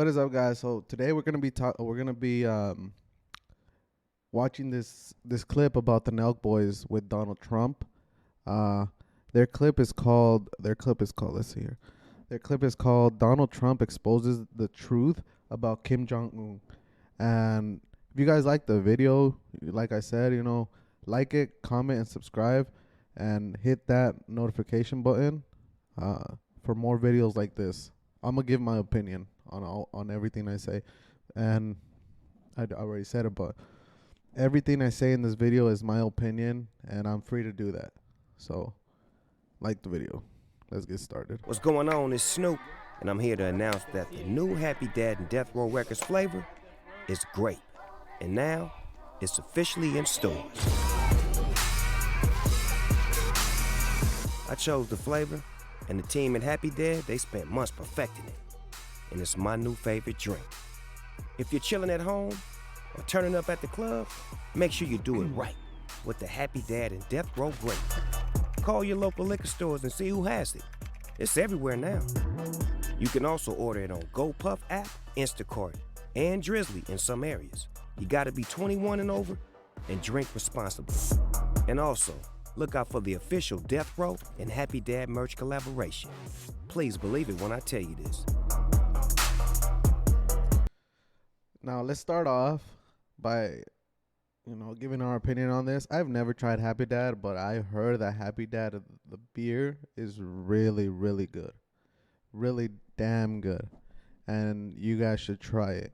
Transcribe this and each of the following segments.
What is up, guys? So today we're gonna be watching this clip about the Nelk Boys with Donald Trump. Uh, their clip is called. Let's see here. Their clip is called "Donald Trump exposes the truth about Kim Jong Un." And if you guys like the video, like I said, like it, comment, and subscribe, and hit that notification button uh, for more videos like this. I'm gonna give my opinion on everything I say, and already said it, but everything I say in this video is my opinion, and I'm free to do that. So, like the video. Let's get started. What's going on? It's Snoop, and I'm here to announce that the new Happy Dad and Death Row Records flavor is great. And now, it's officially in stores. I chose the flavor, and the team at Happy Dad, they spent months perfecting it. And it's my new favorite drink. If you're chilling at home or turning up at the club, make sure you do it right with the Happy Dad and Death Row Grape. Call your local liquor stores and see who has it. It's everywhere now. You can also order it on GoPuff app, Instacart, and Drizzly in some areas. You gotta be 21 and over and drink responsibly. And also, look out for the official Death Row and Happy Dad merch collaboration. Please believe it when I tell you this. Now let's start off by giving our opinion on this. I've never tried Happy Dad, but I heard that Happy Dad, the beer, is really, really good. Really damn good. And you guys should try it.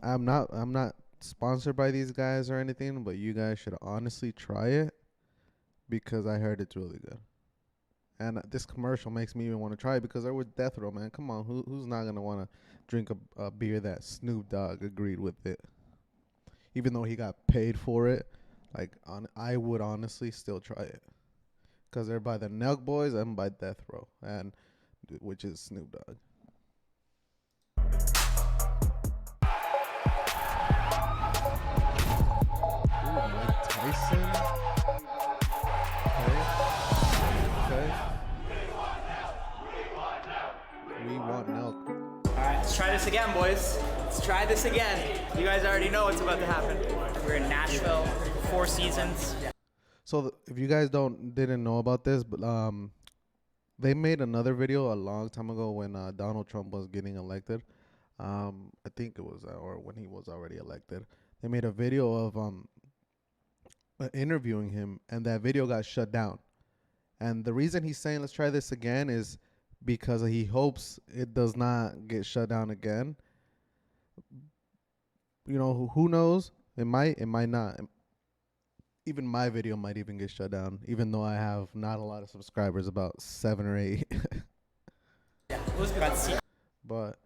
I'm not sponsored by these guys or anything, but you guys should honestly try it because I heard it's really good. And this commercial makes me even want to try it because they're with Death Row, man. Come on, who's not going to want to drink a beer that Snoop Dogg agreed with it? Even though he got paid for it, I would honestly still try it. Because they're by the Nelk Boys and by Death Row, and which is Snoop Dogg. Ooh, Mike Tyson. Okay. We want Nelk. Alright, let's try this again, boys. Let's try this again. You guys already know what's about to happen. We're in Nashville, 4 seasons. So if you guys didn't know about this, but they made another video a long time ago when Donald Trump was getting elected. I think it was or when he was already elected. They made a video of interviewing him, and that video got shut down. And the reason he's saying let's try this again is because he hopes it does not get shut down again. Who knows? It might not. Even my video might even get shut down, even though I have not a lot of subscribers, about 7 or 8. Yeah, it was good. But,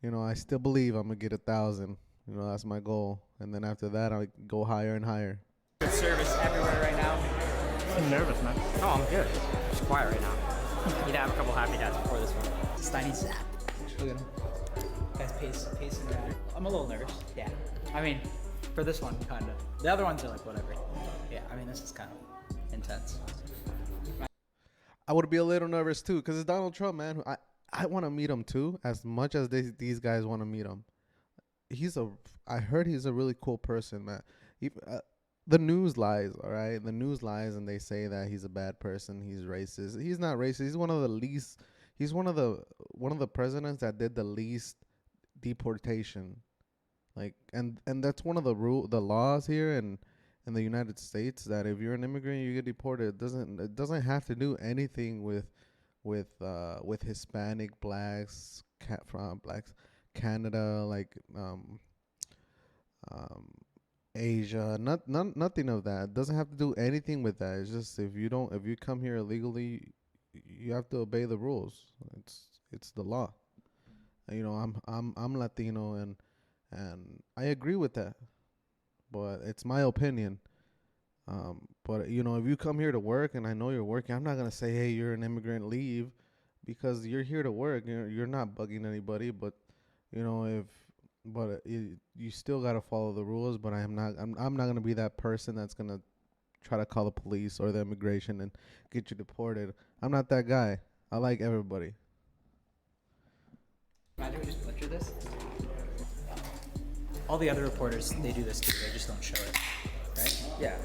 I still believe I'm going to get 1,000. That's my goal. And then after that, I'll go higher and higher. Good service everywhere right now. I'm nervous, man. Oh, I'm good. Just quiet right now. You'd have a couple Happy Dads before this one. Steiny Zap. Look at him. Guys pacing around. I'm a little nervous. Yeah. I mean, for this one, kind of. The other ones are like whatever. Yeah, I mean, this is kind of intense. I would be a little nervous too, because it's Donald Trump, man. I want to meet him too, as much as these guys want to meet him. I heard he's a really cool person, man. The news lies, all right? The news lies, and they say that he's a bad person. He's racist. He's not racist. He's one of the least. He's one of the presidents that did the least deportation. And that's one of the laws here in the United States, that if you're an immigrant, you get deported. It doesn't have to do anything with Hispanic, blacks, Canada, Asia, nothing of that. It doesn't have to do anything with that. It's just if you come here illegally, you have to obey the rules. It's the law. I'm Latino, and I agree with that, but it's my opinion. But if you come here to work, and I know you're working, I'm not gonna say, hey, you're an immigrant, leave, because you're here to work. You're not bugging anybody, but you still gotta follow the rules. But I'm not gonna be that person that's gonna try to call the police or the immigration and get you deported. I'm not that guy. I like everybody. Imagine we just butcher this. all the other reporters, they do this too. They just don't show it, right? Yeah.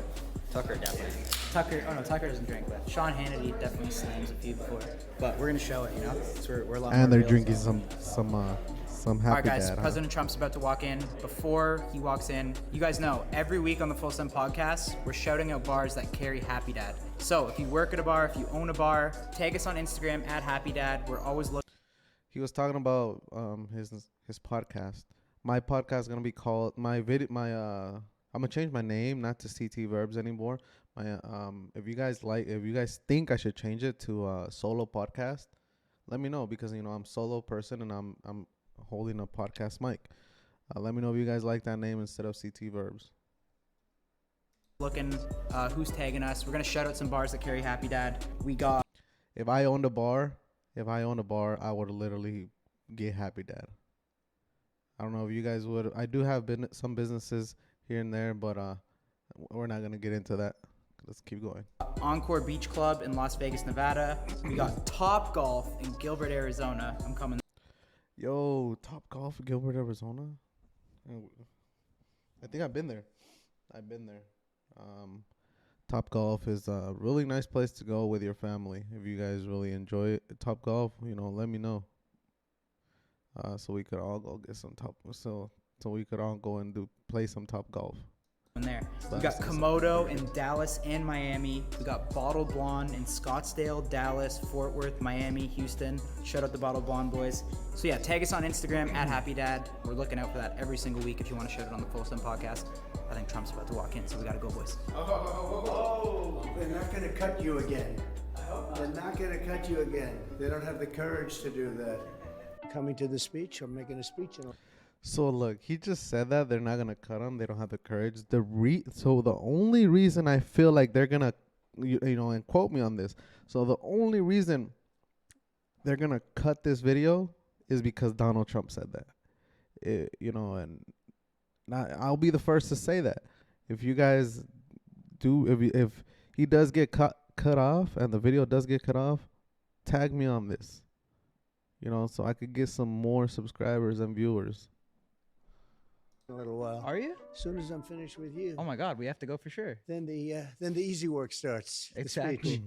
Tucker definitely. Tucker doesn't drink, but Sean Hannity definitely slams a few before. But we're gonna show it, you know. So we're a lot And more they're real. drinking some All right, happy guys. dad. Huh? President Trump's about to walk in. Before he walks in, you guys know every week on the Full Send podcast, we're shouting out bars that carry Happy Dad. So if you work at a bar, if you own a bar, tag us on Instagram at Happy Dad. We're always looking. He was talking about his podcast. My podcast is gonna be called I'm gonna change my name not to CT Verbs anymore. My if you guys think I should change it to solo podcast, let me know, because I'm a solo person and I'm holding a podcast mic. Let me know if you guys like that name instead of CT Verbs. Looking who's tagging us. We're gonna shout out some bars that carry Happy Dad. We got If I owned a bar, I would literally get Happy Dad. I don't know if you guys would. I do have some businesses here and there, but we're not gonna get into that. Let's keep going. Encore Beach Club in Las Vegas, Nevada. We got Top Golf in Gilbert, Arizona. I'm coming. Yo, Top Golf, Gilbert, Arizona. I think I've been there. Top Golf is a really nice place to go with your family. If you guys really enjoy it, Top Golf, let me know. So we could all go get some so we could all go and play some Top Golf. There. We got Komodo in Dallas and Miami. We got Bottled Blonde in Scottsdale, Dallas, Fort Worth, Miami, Houston. Shout out the Bottled Blonde boys. So yeah, tag us on Instagram at Happy Dad. We're looking out for that every single week if you want to shout it on the Full Send podcast. I think Trump's about to walk in, so we gotta go, boys. Oh, they're not going to cut you again. They're not going to cut you again. They don't have the courage to do that. Coming to the speech, I'm making a speech. So look, he just said that they're not gonna cut him. They don't have the courage. So the only reason I feel like they're gonna, and quote me on this. So the only reason they're gonna cut this video is because Donald Trump said that. And I'll be the first to say that. If you guys if he does get cut off and the video does get cut off, tag me on this. So I could get some more subscribers and viewers. A little while. Are you? As soon as I'm finished with you, Oh my God, we have to go for sure. then the easy work starts. The Exactly. speech.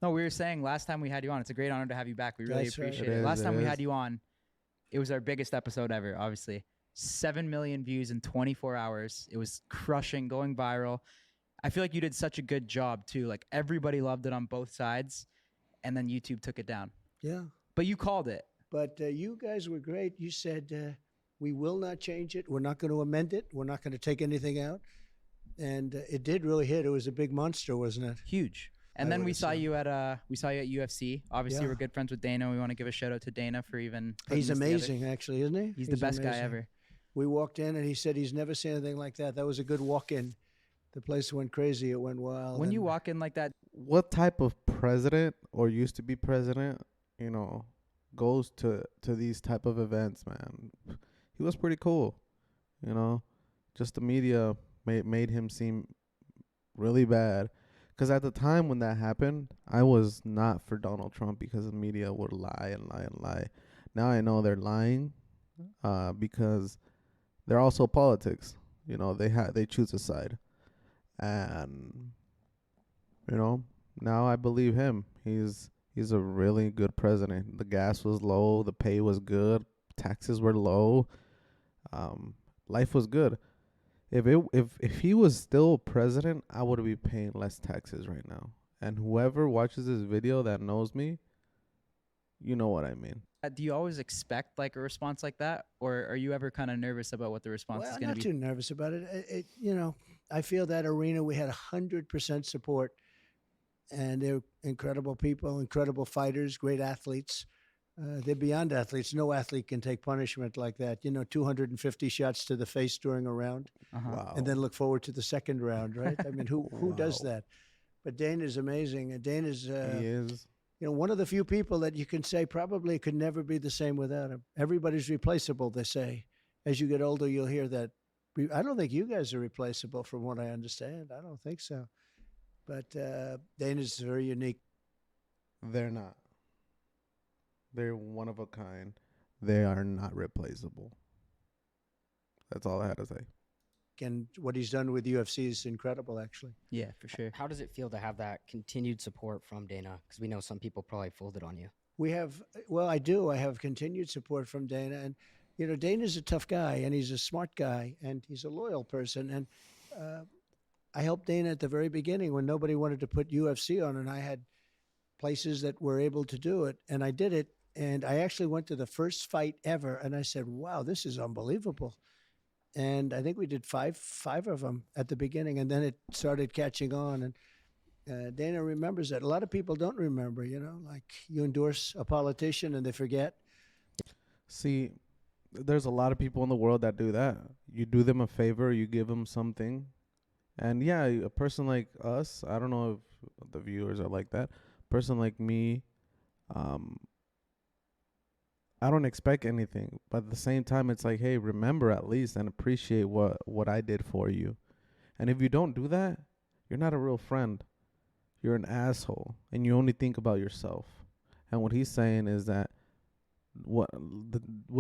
No, we were saying last time we had you on, it's a great honor to have you back. We really That's right. appreciate It it. is, Last time we it had is. you on, it was our biggest episode ever, obviously. 7 million views in 24 hours. It was crushing, going viral. I feel like you did such a good job too. Like everybody loved it on both sides, and then YouTube took it down. Yeah. But you called it. But you guys were great. You said, we will not change it. We're not going to amend it. We're not going to take anything out. And it did really hit. It was a big monster, wasn't it? Huge. And I then would we saw assume. you at UFC. Obviously, Yeah. we're good friends with Dana. We want to give a shout out to Dana for even. putting He's this together. amazing, actually, isn't he? He's the best guy amazing. ever. We walked in and he said he's never seen anything like that. That was a good walk-in. The place went crazy. It went wild. When you and walk in like that, What type of president or used to be president, goes to these type of events, man? He was pretty cool, Just the media made him seem really bad. Because at the time when that happened, I was not for Donald Trump because the media would lie and lie and lie. Now I know they're lying, because they're also politics. They choose a side, and now I believe him. He's a really good president. The gas was low, the pay was good, taxes were low, life was good. If he was still president, I would be paying less taxes right now. And whoever watches this video that knows me, you know what I mean. do you always expect like a response like that, or are you ever kind of nervous about what the response well, is I'm going not to be? too nervous about it. I feel that arena, we had 100% support. And they're incredible people, incredible fighters, great athletes. They're beyond athletes. No athlete can take punishment like that. 250 shots to the face during a round, Uh-huh. Wow. and then look forward to the second round, right? I mean, who does that? But Dana's amazing. And Dana's, He is. one of the few people that you can say probably could never be the same without him. Everybody's replaceable, they say. As you get older, you'll hear that. I don't think you guys are replaceable from what I understand. I don't think so. But Dana's very unique. They're not. They're one of a kind. They are not replaceable. That's all I had to say. And what he's done with UFC is incredible, actually. Yeah, for sure. How does it feel to have that continued support from Dana? Because we know some people probably folded on you. We have, well, I do. I have continued support from Dana. And, you know, Dana's a tough guy, and he's a smart guy, and he's a loyal person. And I helped Dana at the very beginning when nobody wanted to put UFC on, and I had places that were able to do it, and I did it. And I actually went to the first fight ever, and I said, wow, this is unbelievable. And I think we did five of them at the beginning, and then it started catching on. And Dana remembers that. A lot of people don't remember, you know, like you endorse a politician and they forget. See, there's a lot of people in the world that do that. You do them a favor, you give them something. And yeah, a person like us, I don't know if the viewers are like that. A person like me, I don't expect anything, but at the same time, it's like, hey, remember at least and appreciate what I did for you. And if you don't do that, you're not a real friend. You're an asshole, and you only think about yourself. And what he's saying is that what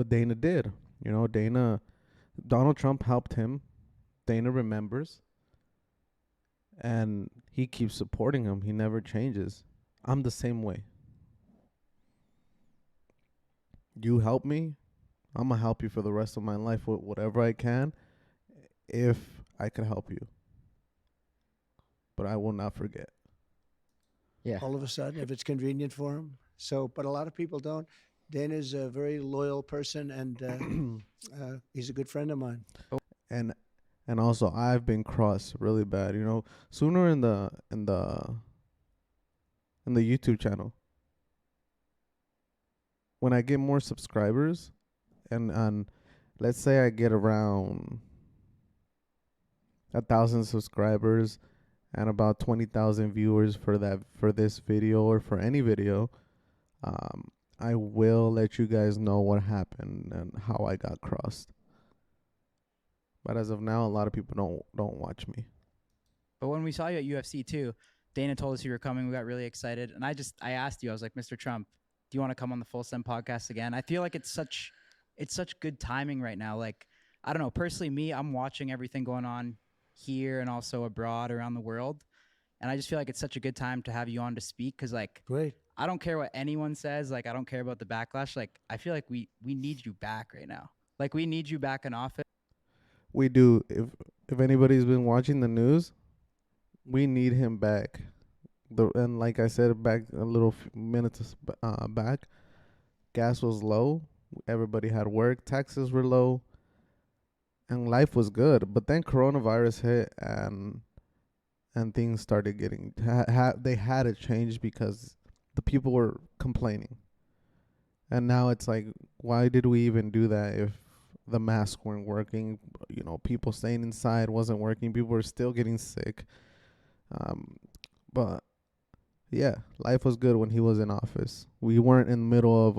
Dana did, you know, Donald Trump helped him. Dana remembers, and he keeps supporting him. He never changes. I'm the same way. You help me, I'm going to help you for the rest of my life with whatever I can if I could help you. But I will not forget. Yeah. All of a sudden, if it's convenient for him. So, but a lot of people don't. Dana's a very loyal person, and he's a good friend of mine. And also I've been crossed really bad, you know, sooner in the YouTube channel. When I get more subscribers, and let's say I get around 1,000 subscribers and about 20,000 viewers for this video or for any video, I will let you guys know what happened and how I got crossed. But as of now, a lot of people don't watch me. But when we saw you at UFC too, Dana told us you were coming. We got really excited, and I asked you. I was like, Mr. Trump, do you want to come on the Full Send podcast again? I feel like it's such good timing right now. Like, I don't know, personally, me, I'm watching everything going on here and also abroad around the world. And I just feel like it's such a good time to have you on to speak. Cause like, Great. I don't care what anyone says. Like, I don't care about the backlash. Like, I feel like we need you back right now. Like, we need you back in office. We do. If anybody's been watching the news, we need him back. And like I said back a little minutes back, gas was low. Everybody had work. Taxes were low. And life was good. But then coronavirus hit, and things started getting... they had to change because the people were complaining. And now it's like, why did we even do that if the masks weren't working? You know, people staying inside wasn't working. People were still getting sick. But... yeah, life was good when he was in office. We weren't in the middle of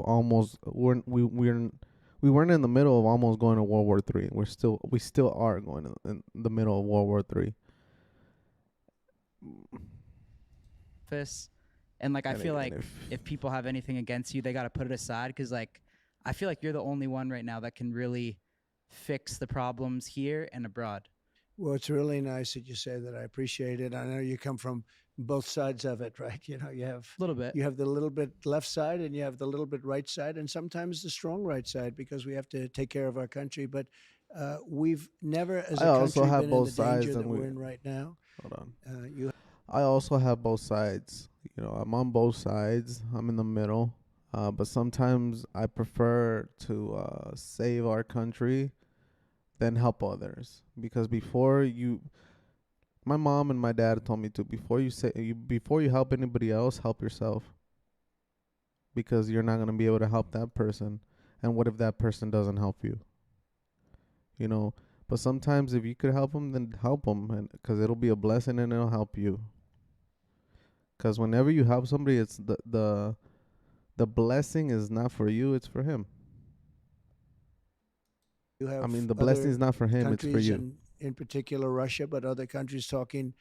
we weren't in the middle of almost going to World War III. We still are going in the middle of World War III. And like, I feel like if people have anything against you, they got to put it aside. Because like, I feel like you're the only one right now that can really fix the problems here and abroad. Well, it's really nice that you say that. I appreciate it. I know you come from both sides of it, right? You know, you have A little bit. You have the little bit left side and you have the little bit right side, and sometimes the strong right side, because we have to take care of our country. But we've never, as a country, been in the danger that we're in right now. Hold on. I also have both sides. You know, I'm on both sides. I'm in the middle. But sometimes I prefer to save our country than help others, because my mom and my dad told me to, before you help anybody else, help yourself, because you're not going to be able to help that person. And what if that person doesn't help you? You know, but sometimes if you could help them, then help them, and because it'll be a blessing and it'll help you. Because whenever you help somebody, it's the blessing is not for you, it's for him. The blessing is not for him, it's for you. In particular, Russia, but other countries talking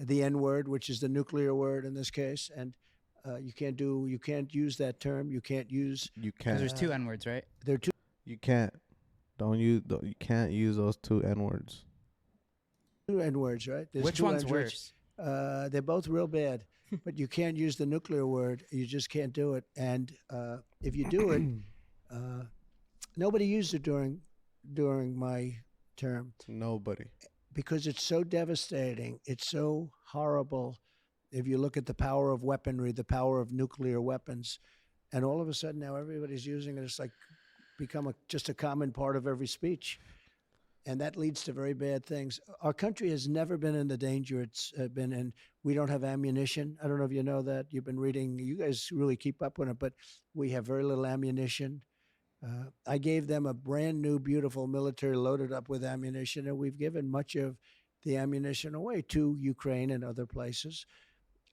the N word, which is the nuclear word in this case, and you can't use that term. You can't use. You can't. There's two N words, right? There are two. You can't. You can't use those two N words. Two N words, right? There's Which two one's N words. worse? They're both real bad, but you can't use the nuclear word. You just can't do it. And if you do it, nobody used it during my term Nobody. because it's so devastating. It's so horrible. If you look at the power of weaponry, the power of nuclear weapons, and all of a sudden now everybody's using it. It's like become just a common part of every speech. And that leads to very bad things. Our country has never been in the danger it's been in. We don't have ammunition. I don't know if you know that. You've been reading. You guys really keep up on it, but we have very little ammunition. I gave them a brand new, beautiful military loaded up with ammunition, and we've given much of the ammunition away to Ukraine and other places.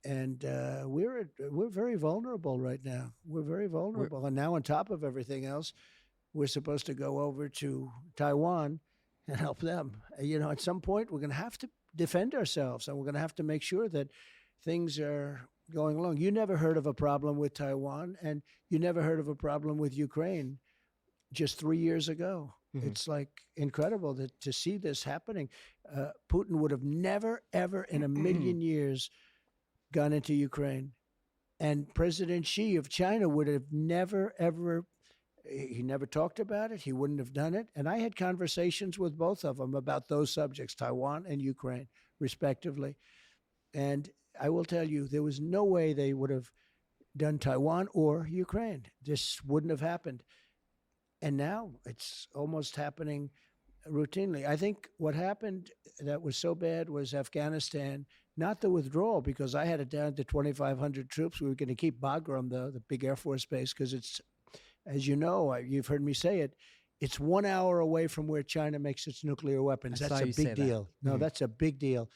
And we're very vulnerable right now. We're very vulnerable. And now, on top of everything else, we're supposed to go over to Taiwan and help them. You know, at some point, we're going to have to defend ourselves, and we're going to have to make sure that things are going along. You never heard of a problem with Taiwan, and you never heard of a problem with Ukraine just 3 years ago. It's like incredible to see this happening. Putin would have never, ever in a million years gone into Ukraine. And President Xi of China would have never, ever, he never talked about it. He wouldn't have done it. And I had conversations with both of them about those subjects, Taiwan and Ukraine, respectively. And I will tell you, there was no way they would have done Taiwan or Ukraine. This wouldn't have happened. And now it's almost happening routinely. I think what happened that was so bad was Afghanistan, not the withdrawal, because I had it down to 2,500 troops. We were going to keep Bagram, the big Air Force base, because it's, as you know, you've heard me say it, it's 1 hour away from where China makes its nuclear weapons. I That's saw a you say big that. deal. No, that's a big deal.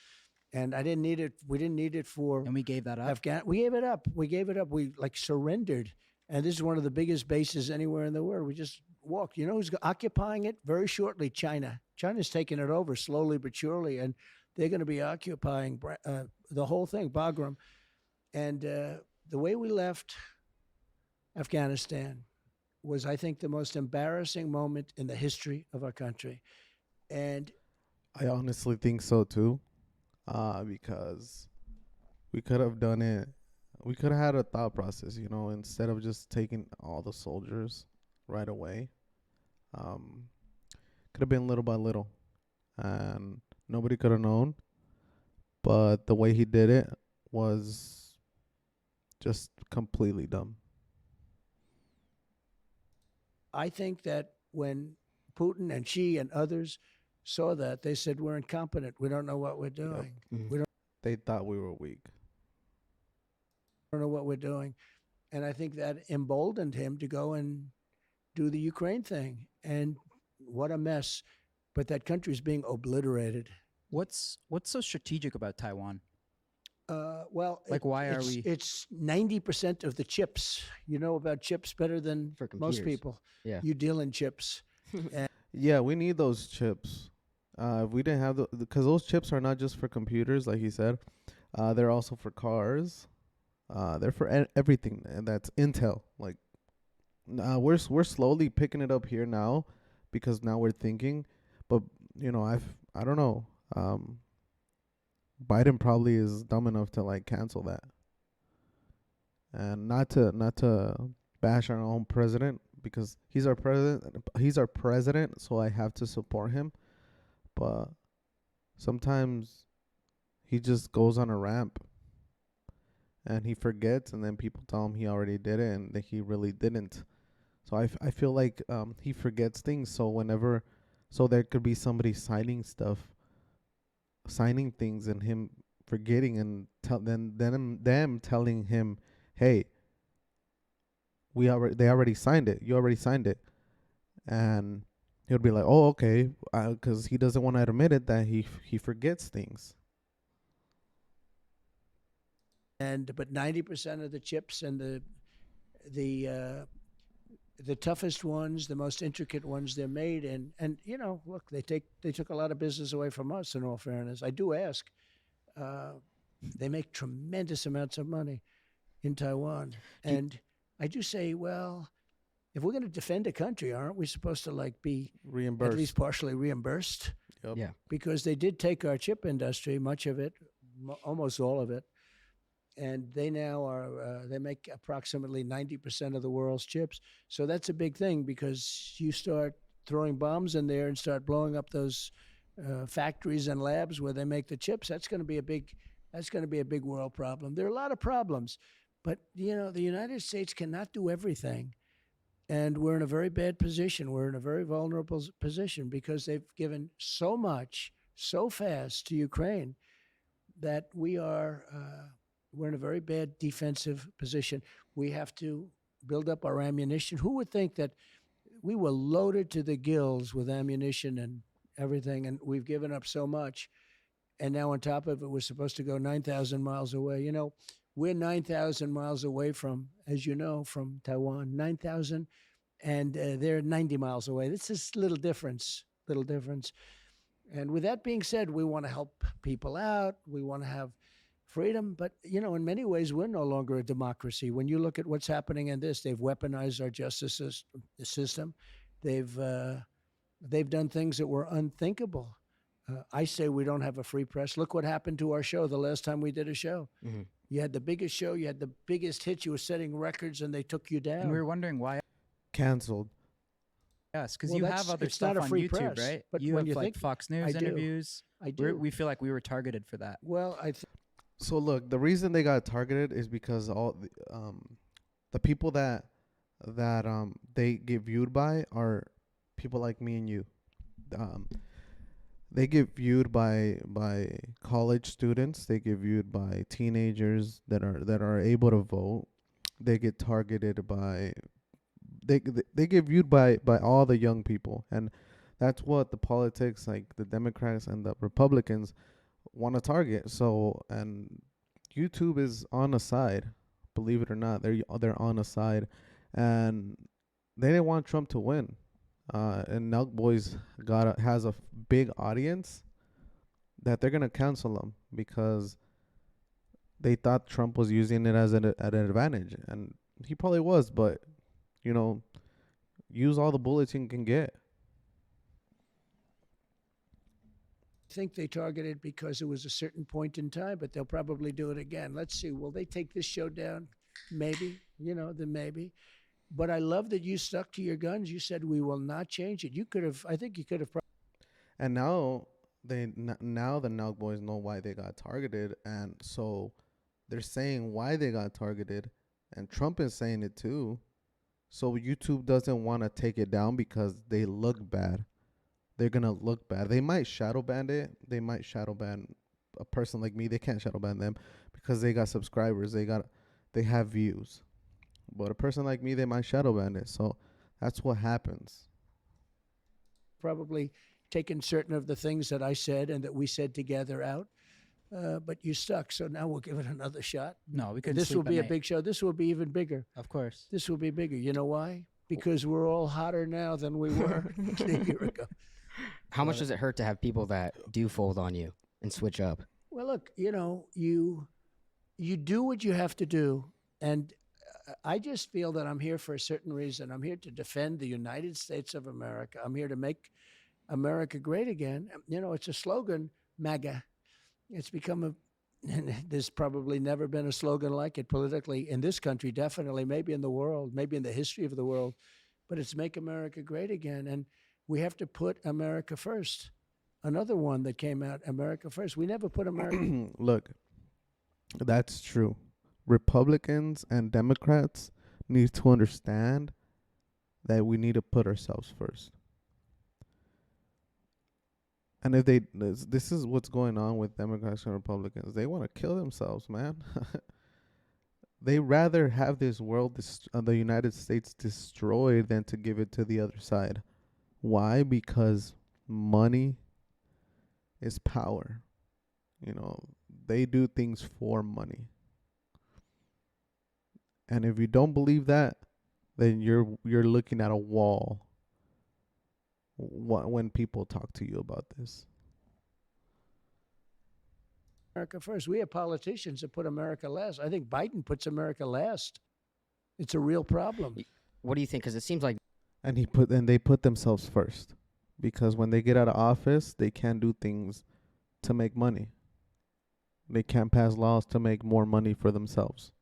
And I didn't need it. We didn't need it for And we gave that up. We gave it up. We gave it up. We like surrendered. And this is one of the biggest bases anywhere in the world. We just walked. You know who's occupying it very shortly? China. China's taking it over slowly but surely, and they're going to be occupying the whole thing, Bagram. And the way we left Afghanistan was, I think, the most embarrassing moment in the history of our country. And I honestly think so too, because we could have done it. We could have had a thought process, you know, instead of just taking all the soldiers right away. Could have been little by little, and nobody could have known. But the way he did it was just completely dumb. I think that when Putin and Xi and others saw that, they said, we're incompetent. We don't know what we're doing. They thought we were weak. Don't know what we're doing. And I think that emboldened him to go and do the Ukraine thing. And what a mess. But that country's being obliterated. What's so strategic about Taiwan? Well, Like, why are we- It's 90% of the chips. You know about chips better than For most computers. people. Yeah. You deal in chips. Yeah, we need those chips. If we didn't have because those chips are not just for computers, like he said. They're also for cars. They're for everything, and that's Intel. Like, we're slowly picking it up here now, because now we're thinking. But you know, I don't know. Biden probably is dumb enough to like cancel that, and not to bash our own president, because he's our president. He's our president, so I have to support him. But sometimes he just goes on a ramp, and he forgets, and then people tell him he already did it, and that he really didn't. So I feel like he forgets things. So there could be somebody signing things, and him forgetting, and them telling him, hey, they already signed it. You already signed it, and he'll be like, oh, okay, because he doesn't want to admit it that he forgets things. But 90% of the chips and the toughest ones, the most intricate ones, they're made in. And you know, look, they took a lot of business away from us. In all fairness, I do ask. They make tremendous amounts of money in Taiwan, and I do say, well, if we're going to defend a country, aren't we supposed to like be Reimbursed. at least partially reimbursed? Yep. Yeah. Because they did take our chip industry, much of it, almost all of it, and they now are they make approximately 90% of the world's chips. So that's a big thing, because you start throwing bombs in there and start blowing up those factories and labs where they make the chips. That's going to be a big world problem. There are a lot of problems, but the United States cannot do everything. And we're in a very bad position. We're in a very vulnerable position because they've given so much so fast to Ukraine that we're in a very bad defensive position. We have to build up our ammunition. Who would think that we were loaded to the gills with ammunition and everything, and we've given up so much. And now on top of it, we're supposed to go 9,000 miles away. We're 9,000 miles away from, as you know, from Taiwan, 9,000, and they're 90 miles away. This is little difference. And with that being said, we want to help people out. We want to have freedom. But, in many ways, we're no longer a democracy. When you look at what's happening in this, they've weaponized our justice system. They've done things that were unthinkable. I say we don't have a free press. Look what happened to our show the last time we did a show. Mm-hmm. You had the biggest show, you had the biggest hits, you were setting records, and they took you down. And we were wondering why. Canceled. Yes, because Well, you that's- have other it's not stuff a on free YouTube, press, right? but You when have you like think- Fox I News do. interviews. I do. We feel like we were targeted for that. Well, So look, the reason they got targeted is because all the people that they get viewed by are people like me and you. They get viewed by college students. They get viewed by teenagers that are able to vote. They get targeted by they get viewed by all the young people, and that's what the politics, like the Democrats and the Republicans, want to target. So, and YouTube is on a side, believe it or not. They're on a side, and they didn't want Trump to win. And Nelk Boys has a big audience that they're gonna cancel him because they thought Trump was using it as an advantage, and he probably was. But use all the bullets you can get. think they targeted because it was a certain point in time, but they'll probably do it again. Let's see. Will they take this show down? Maybe. Then maybe. But I love that you stuck to your guns. You said we will not change it. I think you could have. And now the Nelk Boys know why they got targeted, and so they're saying why they got targeted, and Trump is saying it too. So YouTube doesn't want to take it down because they look bad. They're gonna look bad. They might shadow ban it. They might shadow ban a person like me. They can't shadow ban them because they got subscribers. They have views. But a person like me, they might shadow ban it. So that's what happens. Probably taken certain of the things that I said and that we said together out, but you stuck. So now we'll give it another shot. No, we couldn't. This will be a big show. This will be even bigger. Of course. This will be bigger. You know why? Because we're all hotter now than we were a year ago. How much does it hurt to have people that do fold on you and switch up? Well, look, you do what you have to do, and I just feel that I'm here for a certain reason. I'm here to defend the United States of America. I'm here to make America great again. It's a slogan, MAGA. It's become there's probably never been a slogan like it politically in this country, definitely, maybe in the world, maybe in the history of the world, but it's make America great again. And we have to put America first. Another one that came out, America first. We never put America. Look, that's true. Republicans and Democrats need to understand that we need to put ourselves first. And if this is what's going on with Democrats and Republicans. They want to kill themselves, man. They rather have this world, the United States, destroyed than to give it to the other side. Why? Because money is power. They do things for money. And if you don't believe that, then you're looking at a wall when people talk to you about this. America first. We have politicians that put America last. I think Biden puts America last. It's a real problem. What do you think? Because it seems like And they put themselves first, because when they get out of office, they can't do things to make money. They can't pass laws to make more money for themselves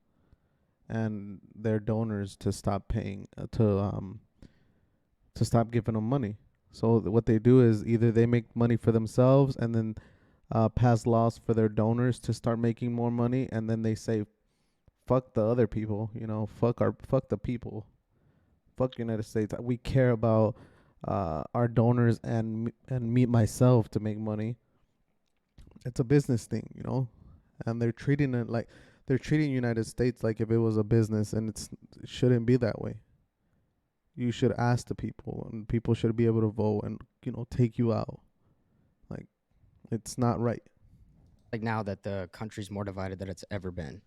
and their donors to stop paying to stop giving them money. So what they do is either they make money for themselves and then pass laws for their donors to start making more money, and then they say, "Fuck the other people," fuck the people, fuck United States. We care about our donors and me myself to make money. It's a business thing. And they're treating United States like if it was a business, and it shouldn't be that way. You should ask the people, and people should be able to vote and take you out. Like, it's not right. now that the country's more divided than it's ever been.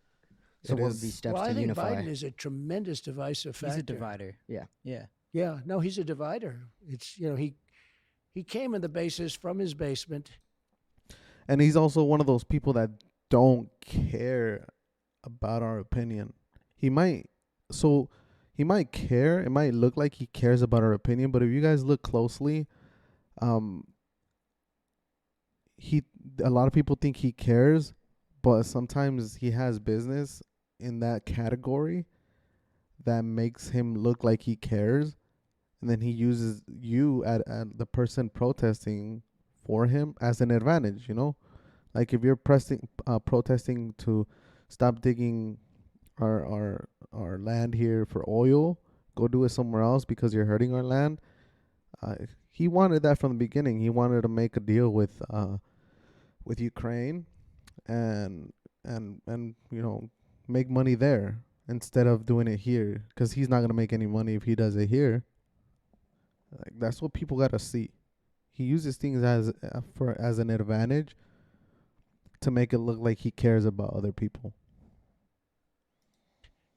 So It what would is. be steps Well, to I think unify? Biden is a tremendous divisive factor. He's a divider. Yeah. Yeah. Yeah, no, he's a divider. It's he came in the basis from his basement. And he's also one of those people that don't care about our opinion. He might care. It might look like he cares about our opinion, but if you guys look closely, a lot of people think he cares, but sometimes he has business in that category that makes him look like he cares, and then he uses you at the person protesting for him as an advantage. Like if you're protesting to stop digging our land here for oil, go do it somewhere else because you're hurting our land. He wanted that from the beginning. He wanted to make a deal with Ukraine and make money there instead of doing it here, because he's not gonna make any money if he does it here. Like, that's what people gotta see. He uses things as an advantage to make it look like he cares about other people.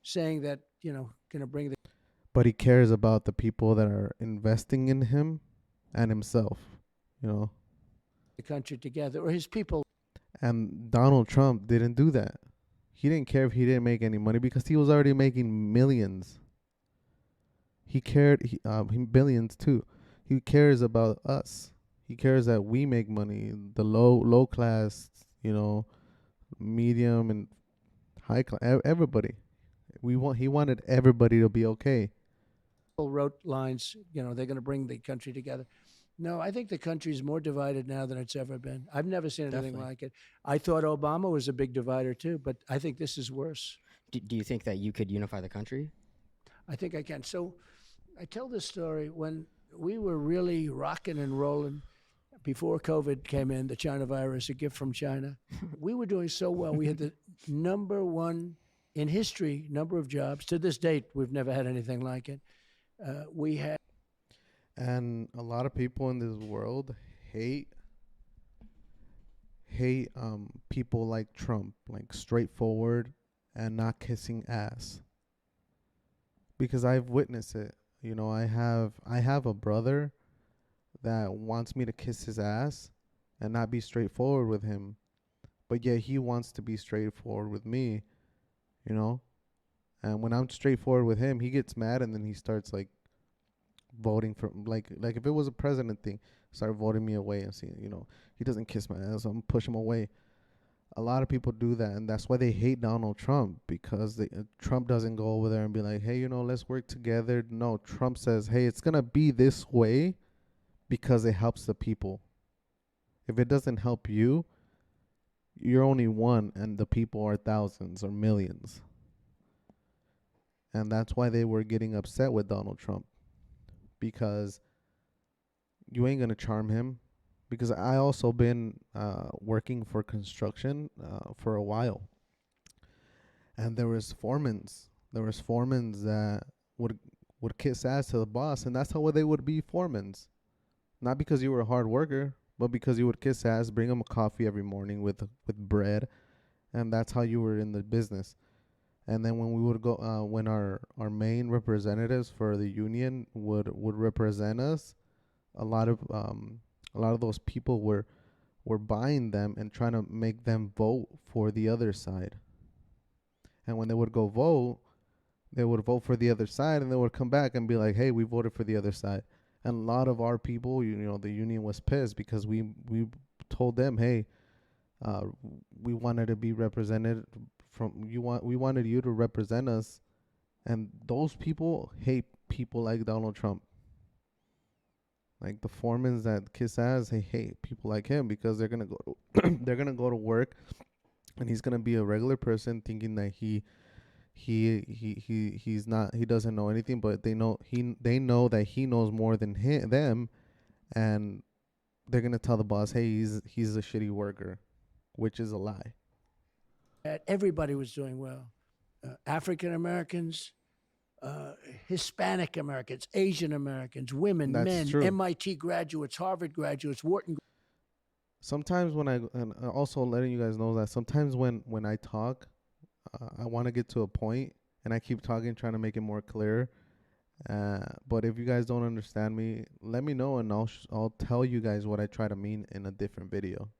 Saying that, going to bring But he cares about the people that are investing in him and himself, the country together, or his people. And Donald Trump didn't do that. He didn't care if he didn't make any money because he was already making millions. He cared, billions too. He cares about us. He cares that we make money, the low class, medium and high class, everybody. He wanted everybody to be okay. Wrote lines, they're going to bring the country together. No, I think the country's more divided now than it's ever been. I've never seen anything Definitely. like it. I thought Obama was a big divider too, but I think this is worse. Do you think that you could unify the country? I think I can. So I tell this story when we were really rocking and rolling before COVID came in, the China virus, a gift from China. We were doing so well. We had the number one in history number of jobs. To this date, we've never had anything like it. We had. And a lot of people in this world hate people like Trump, like straightforward and not kissing ass. Because I've witnessed it. I have a brother that wants me to kiss his ass and not be straightforward with him, but yet he wants to be straightforward with me, And when I'm straightforward with him, he gets mad, and then he starts like voting for like if it was a president thing, start voting me away and see, he doesn't kiss my ass, I'm push him away. A lot of people do that, and that's why they hate Donald Trump, because Trump doesn't go over there and be like, hey, let's work together. No, Trump says, hey, it's gonna be this way because it helps the people. If it doesn't help you, you're only one, and the people are thousands or millions. And that's why they were getting upset with Donald Trump, because you ain't gonna charm him. Because I also been working for construction for a while, and there was foremans that would kiss ass to the boss, and that's how they would be foremans. Not because you were a hard worker, but because you would kiss ass, bring them a coffee every morning with bread, and that's how you were in the business. And then when we would go, when our main representatives for the union would represent us, a lot of those people were buying them and trying to make them vote for the other side. And when they would go vote, they would vote for the other side, and they would come back and be like, "Hey, we voted for the other side." And a lot of our people, the union was pissed because we told them, "Hey, uh, we wanted to be represented we wanted you to represent us," and those people hate people like Donald Trump. Like the foremans that Kiss ass, they hate people like him because they're gonna go to they're gonna go to work, and he's gonna be a regular person thinking that he's not, he doesn't know anything, but they know that he knows more than them, and they're gonna tell the boss, "Hey, he's a shitty worker," which is a lie. Everybody was doing well. African Americans, Hispanic Americans, Asian Americans, women, That's men, true. MIT graduates, Harvard graduates, Wharton. Sometimes and also letting you guys know that sometimes when I talk, I want to get to a point, and I keep talking, trying to make it more clear. But if you guys don't understand me, let me know, and I'll tell you guys what I try to mean in a different video.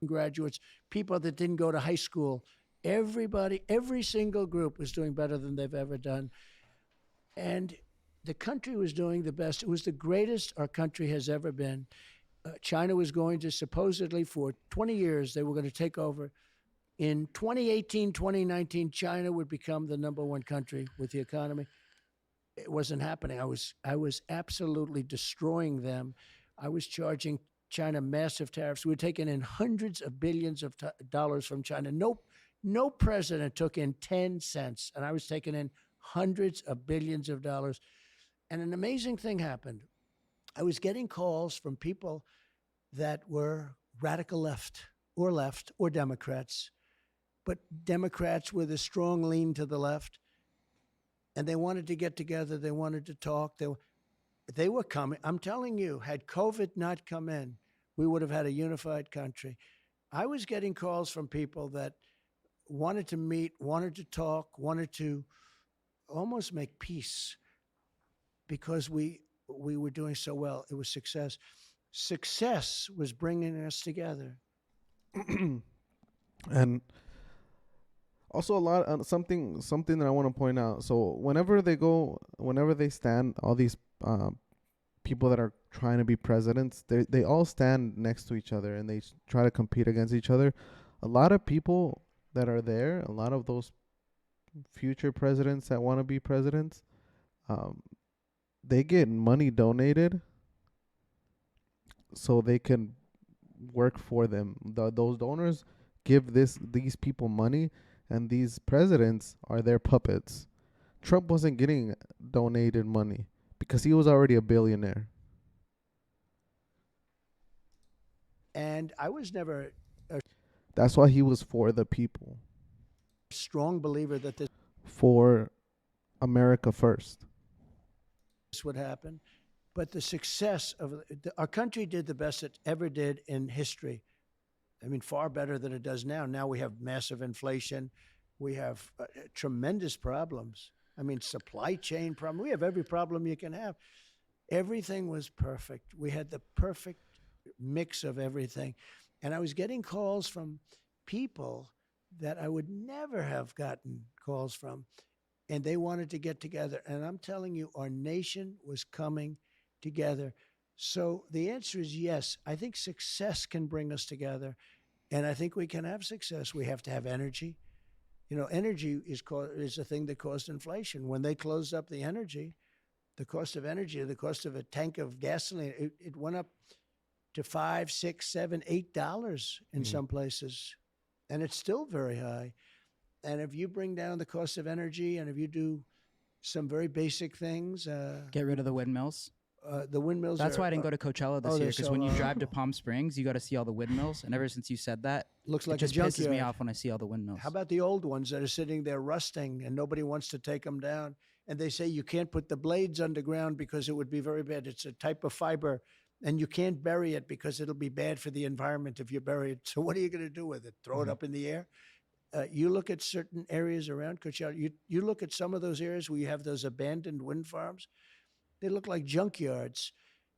Graduates, people that didn't go to high school, everybody, every single group was doing better than they've ever done. And the country was doing the best. It was the greatest our country has ever been. China was going to supposedly, for 20 years, they were going to take over. In 2018, 2019, China would become the #1 country with the economy. It wasn't happening. I was absolutely destroying them. I was charging China massive tariffs. We were taking in hundreds of billions of dollars from China. No president took in 10 cents, and I was taking in hundreds of billions of dollars. And an amazing thing happened. I was getting calls from people that were radical left or Democrats, but Democrats with a strong lean to the left. And they wanted to get together. They wanted to talk. They were coming. I'm telling you, had COVID not come in, we would have had a unified country. I was getting calls from people that wanted to meet, wanted to talk, wanted to almost make peace because we were doing so well. It was success. Success was bringing us together. And also a lot something that I want to point out. So whenever they stand, all these people that are trying to be presidents, they all stand next to each other, and they try to compete against each other. A lot of people that are there, a lot of those future presidents that want to be presidents, they get money donated so they can work for them. Those donors give these people money, and these presidents are their puppets. Trump wasn't getting donated money because he was already a billionaire. And I was never a That's why he was for the people, strong believer that this for America first. would happen. But the success of our country did the best it ever did in history. I mean, far better than it does now. Now we have massive inflation. We have tremendous problems. I mean, supply chain problem. We have every problem you can have. Everything was perfect. We had the perfect mix of everything. And I was getting calls from people that I would never have gotten calls from. And they wanted to get together. And I'm telling you, our nation was coming together. So the answer is yes. I think success can bring us together. And I think we can have success. We have to have energy. You know, energy is a thing that caused inflation. When they closed up the energy, the cost of energy, the cost of a tank of gasoline, it went up to $5, $6, $7, $8 in some places. And it's still very high. And if you bring down the cost of energy, and if you do some very basic things, Get rid of the windmills. the windmills. That's are, why I didn't go to Coachella this oh, year, they're because so when you drive to horrible. Palm Springs, you got to see all the windmills. And ever since you said that, Looks it like a just pisses me junkyard. off when I see all the windmills. How about the old ones that are sitting there rusting and nobody wants to take them down? And they say you can't put the blades underground because it would be very bad. It's a type of fiber, and you can't bury it because it'll be bad for the environment if you bury it. So what are you going to do with it? Throw it up in the air? You look at certain areas around Coachella. You look at some of those areas where you have those abandoned wind farms. They look like junkyards.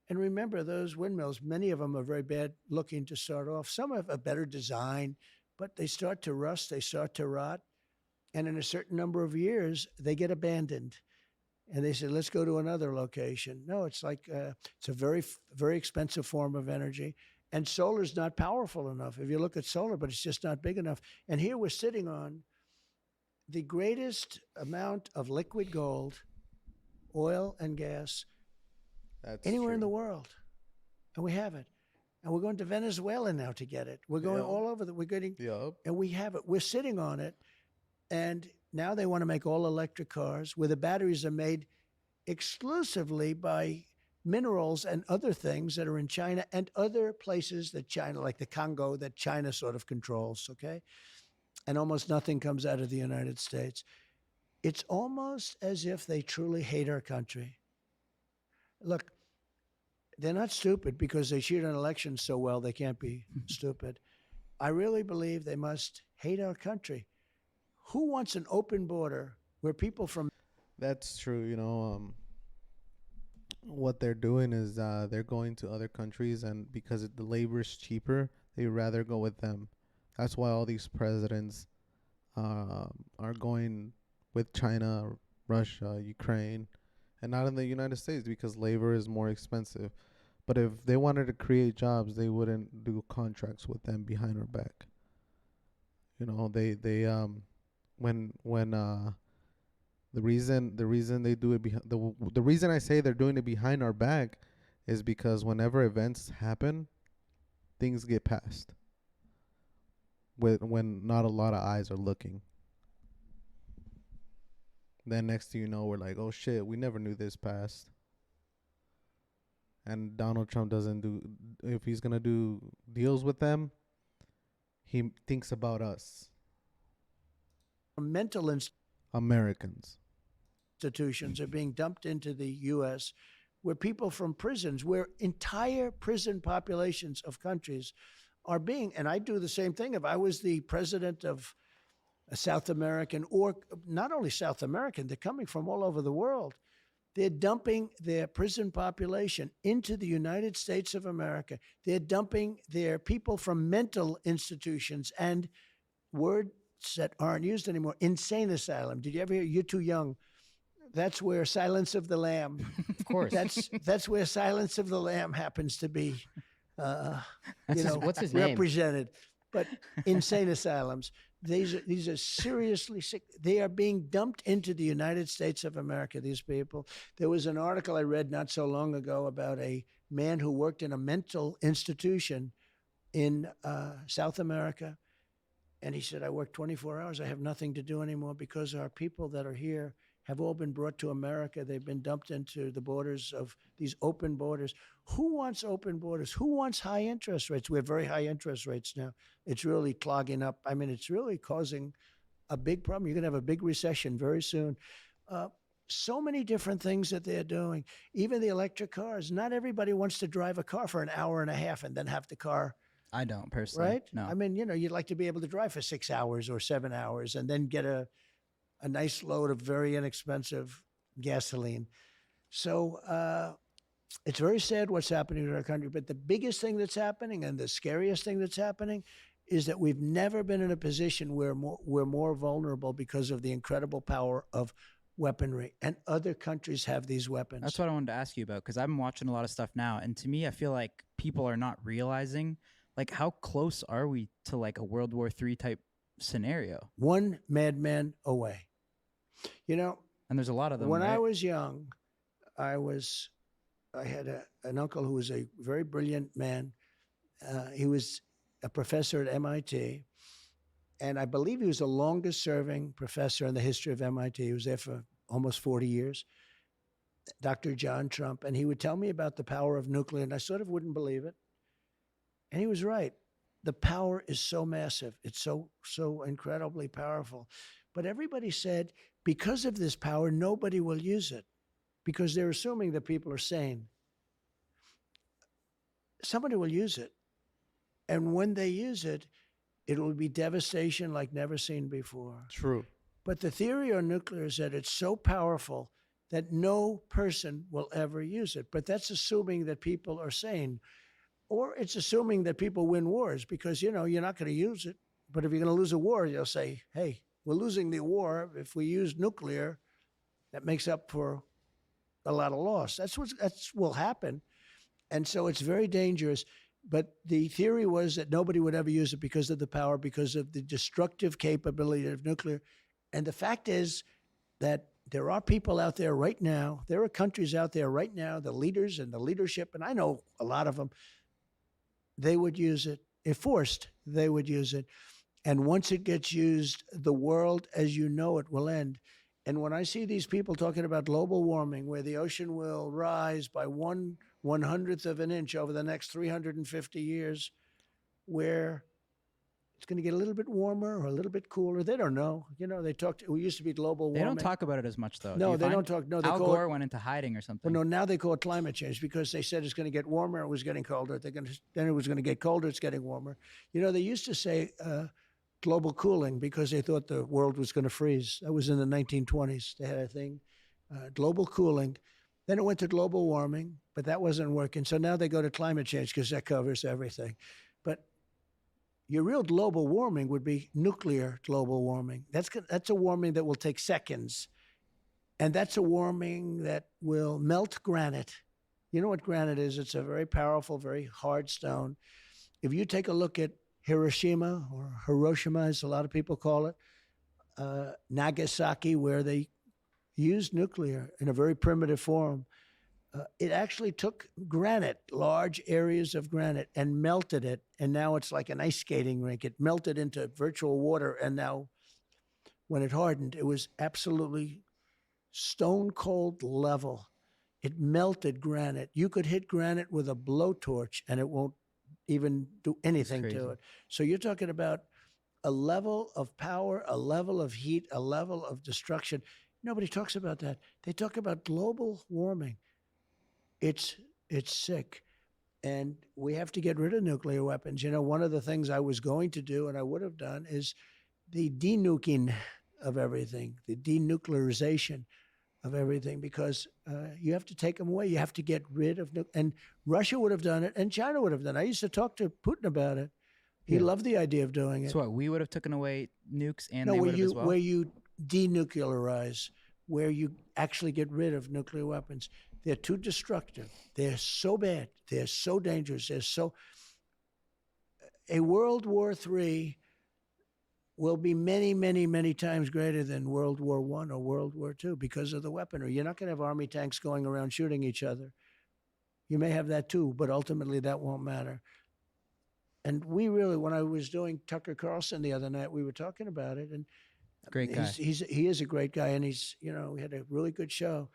And remember, those windmills, many of them are very bad looking to start off. Some have a better design, but they start to rust, they start to rot. And in a certain number of years, they get abandoned. And they say, let's go to another location. No, it's like it's a very expensive form of energy. And solar is not powerful enough. If you look at solar, but it's just not big enough. And here we're sitting on the greatest amount of liquid gold, oil, and gas That's anywhere in the true. world. And we have it. And we're going to Venezuela now to get it. We're going Yeah. all over. We're getting, Yup. and we have it. We're sitting on it. And now they want to make all electric cars where the batteries are made exclusively by minerals and other things that are in China and other places that China, like the Congo, that China sort of controls, okay? And almost nothing comes out of the United States. It's almost as if they truly hate our country. Look, they're not stupid because they cheat on elections so well they can't be stupid. I really believe they must hate our country. Who wants an open border where people from That's true. What they're doing is they're going to other countries, and because the labor is cheaper, they rather go with them. That's why all these presidents are going with China, Russia, Ukraine, and not in the United States because labor is more expensive. But if they wanted to create jobs, they wouldn't do contracts with them behind our back. They when the reason they do it the reason I say they're doing it behind our back is because whenever events happen, things get passed when not a lot of eyes are looking. Then next thing you know, we're like, oh shit, we never knew this passed. And Donald Trump doesn't do, if he's gonna do deals with them, he thinks about us, mental Americans. institutions are being dumped into the U.S., where people from prisons, where entire prison populations of countries are being, and I do the same thing. If I was the president of a South American, or not only South American, they're coming from all over the world. They're dumping their prison population into the United States of America. They're dumping their people from mental institutions and words that aren't used anymore. Insane asylum. Did you ever hear? You're too young. That's where Silence of the Lamb. Of course. That's where Silence of the Lamb happens to be. What's his name? Represented. But insane asylums. These are seriously sick. They are being dumped into the United States of America, these people. There was an article I read not so long ago about a man who worked in a mental institution in South America. And he said, I work 24 hours. I have nothing to do anymore because our people that are here have all been brought to America. They've been dumped into the borders of these open borders. Who wants open borders? Who wants high interest rates? We have very high interest rates now. It's really clogging up. I mean, it's really causing a big problem. You're going to have a big recession very soon. So many different things that they're doing. Even the electric cars. Not everybody wants to drive a car for an hour and a half and then have the car. I don't personally. Right? No. I mean, you'd like to be able to drive for 6 hours or 7 hours and then get a nice load of very inexpensive gasoline. So it's very sad what's happening in our country. But the biggest thing that's happening and the scariest thing that's happening is that we've never been in a position where we're more vulnerable because of the incredible power of weaponry. And other countries have these weapons. That's what I wanted to ask you about, because I'm watching a lot of stuff now, and to me, I feel like people are not realizing, like, how close are we to like a World War III type scenario? One madman away. And there's a lot of them. When right? I was young, I had an uncle who was a very brilliant man. He was a professor at MIT, and I believe he was the longest serving professor in the history of MIT. He was there for almost 40 years, Dr. John Trump, and he would tell me about the power of nuclear, and I sort of wouldn't believe it. And he was right. The power is so massive. It's so incredibly powerful. But everybody said, because of this power, nobody will use it, because they're assuming that people are sane. Somebody will use it. And when they use it, it will be devastation like never seen before. True. But the theory on nuclear is that it's so powerful that no person will ever use it. But that's assuming that people are sane. Or it's assuming that people win wars because, you're not going to use it. But if you're going to lose a war, you'll say, hey, we're losing the war. If we use nuclear, that makes up for a lot of loss. That's will happen. And so it's very dangerous. But the theory was that nobody would ever use it because of the power, because of the destructive capability of nuclear. And the fact is that there are people out there right now, there are countries out there right now, the leaders and the leadership, and I know a lot of them, they would use it. If forced, they would use it. And once it gets used, the world as you know it will end. And when I see these people talking about global warming, where the ocean will rise by 1/100th of an inch over the next 350 years, where it's going to get a little bit warmer or a little bit cooler. They don't know. You know, they talked. We used to be global warming. They don't talk about it as much, though. No, they don't talk. No, they Al call Gore it, went into hiding or something. well, no, now they call it climate change because they said it's going to get warmer. It was getting colder. Then it was going to get colder. It's getting warmer. You know, they used to say global cooling because they thought the world was going to freeze. That was in the 1920s. They had a thing, global cooling. Then it went to global warming, but that wasn't working. So now they go to climate change because that covers everything. But your real global warming would be nuclear global warming. That's a warming that will take seconds. And that's a warming that will melt granite. You know what granite is? It's a very powerful, very hard stone. If you take a look at Hiroshima, or Hiroshima, as a lot of people call it, Nagasaki, where they used nuclear in a very primitive form, it actually took granite, large areas of granite, and melted it. And now it's like an ice skating rink. It melted into virtual water. And now when it hardened, it was absolutely stone cold level. It melted granite. You could hit granite with a blowtorch and it won't even do anything to it. So you're talking about a level of power, a level of heat, a level of destruction. Nobody talks about that. They talk about global warming. It's sick. And we have to get rid of nuclear weapons. You know, one of the things I was going to do and I would have done is the denuking of everything, the denuclearization of everything, because you have to take them away. You have to get rid of and Russia would have done it, and China would have done it. I used to talk to Putin about it. He loved the idea of doing it. So what, we would have taken away nukes and No, they where would have you as well? where you denuclearize, where you actually get rid of nuclear weapons. They're too destructive. They're so bad. They're so dangerous. They're so. A World War III will be many, many, many times greater than World War I or World War II because of the weaponry. You're not going to have army tanks going around shooting each other. You may have that too, but ultimately that won't matter. And we really, when I was doing Tucker Carlson the other night, we were talking about it. And Great guy. he is a great guy, and he's, you know, we had a really good show.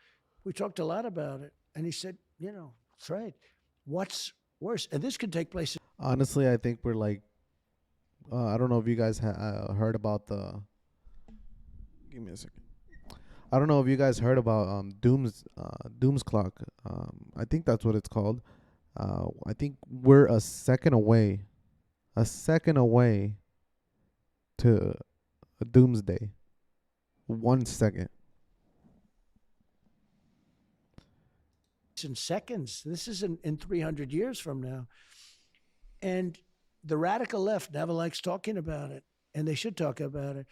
We talked a lot about it, and he said, you know, that's right. What's worse? And this could take place. Honestly, I think we're like, I don't know if you guys heard about the. Give me a second. I don't know if you guys heard about Doom's Clock. I think that's what it's called. I think we're a second away to a doomsday. 1 second. In seconds. This isn't in 300 years from now. And the radical left never likes talking about it, and they should talk about it.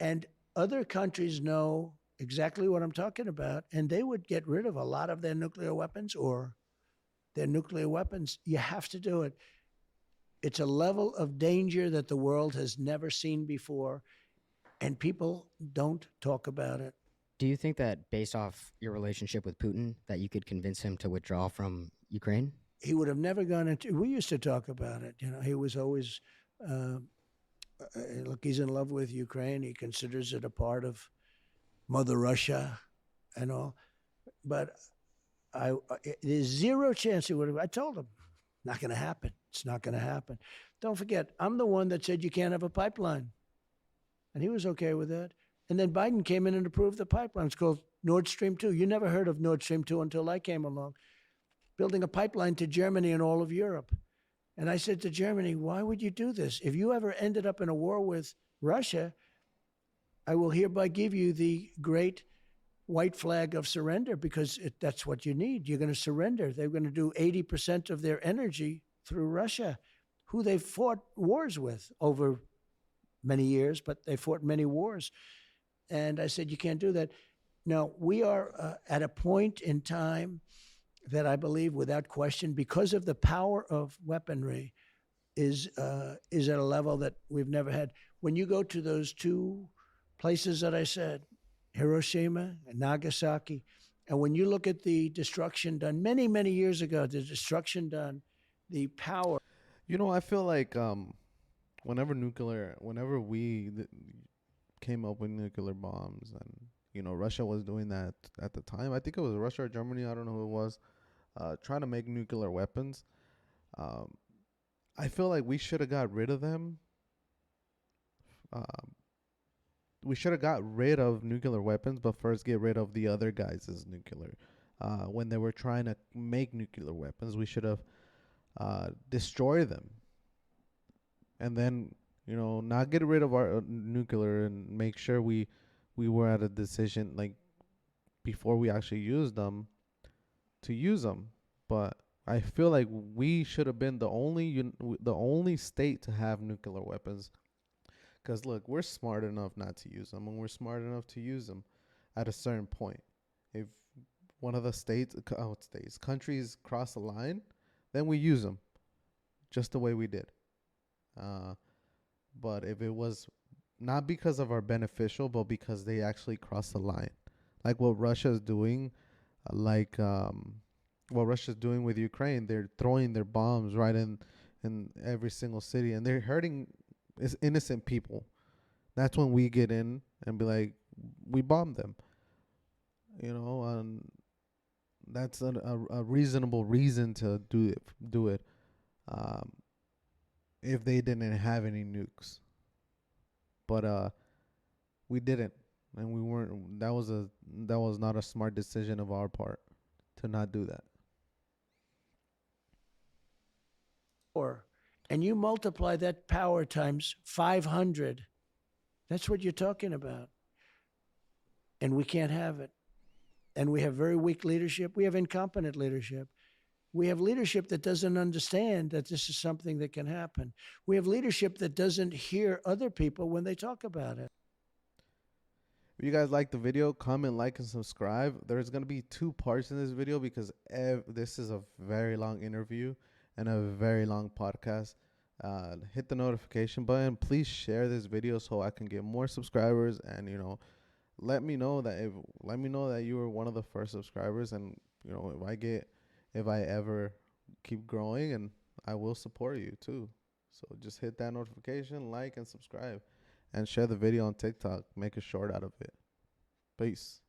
And other countries know exactly what I'm talking about, and they would get rid of a lot of their nuclear weapons or their nuclear weapons. You have to do it. It's a level of danger that the world has never seen before, and people don't talk about it. Do you think that based off your relationship with Putin that you could convince him to withdraw from Ukraine? He would have never gone into. We used to talk about it. You know, he was always look. He's in love with Ukraine. He considers it a part of Mother Russia, and all. But there's zero chance he would have. I told him, not going to happen. It's not going to happen. Don't forget, I'm the one that said you can't have a pipeline, and he was okay with that. And then Biden came in and approved the pipeline. It's called Nord Stream 2. You never heard of Nord Stream 2 until I came along. Building a pipeline to Germany and all of Europe. And I said to Germany, why would you do this? If you ever ended up in a war with Russia, I will hereby give you the great white flag of surrender, because that's what you need. You're going to surrender. They're going to do 80% of their energy through Russia, who they've fought wars with over many years, but they fought many wars. And I said, you can't do that. Now, we are at a point in time that I believe, without question, because of the power of weaponry, is at a level that we've never had. When you go to those two places that I said, Hiroshima and Nagasaki, and when you look at the destruction done many, many years ago, the destruction done, the power. You know, I feel like whenever came up with nuclear bombs, and you know, Russia was doing that at the time. I think it was Russia or Germany. I don't know who it was. Trying to make nuclear weapons. I feel like we should have got rid of them. We should have got rid of nuclear weapons, but first get rid of the other guys' nuclear. When they were trying to make nuclear weapons, we should have destroyed them, and then you know, not get rid of our nuclear and make sure we were at a decision like before we actually used them to use them. But I feel like we should have been the only state to have nuclear weapons. Because look, we're smart enough not to use them, and we're smart enough to use them at a certain point. If one of the countries cross the line, then we use them, just the way we did. But if it was not because of our beneficial, but because they actually crossed the line, like what Russia's doing, what Russia's doing with Ukraine, they're throwing their bombs right in every single city, and they're hurting innocent people. That's when we get in and be like, we bombed them. You know, and that's a reasonable reason to do it. If they didn't have any nukes, but we didn't, and we weren't. That was not a smart decision of our part to not do that. And you multiply that power times 500. That's what you're talking about. And we can't have it. And we have very weak leadership. We have incompetent leadership. We have leadership that doesn't understand that this is something that can happen. We have leadership that doesn't hear other people when they talk about it. If you guys like the video, comment, like, and subscribe. There's going to be 2 parts in this video because this is a very long interview and a very long podcast. Hit the notification button. Please share this video so I can get more subscribers, and you know, let me know that you were one of the first subscribers, and you know, if I ever keep growing, and I will support you too. So just hit that notification, like, and subscribe, and share the video on TikTok. Make a short out of it. Peace.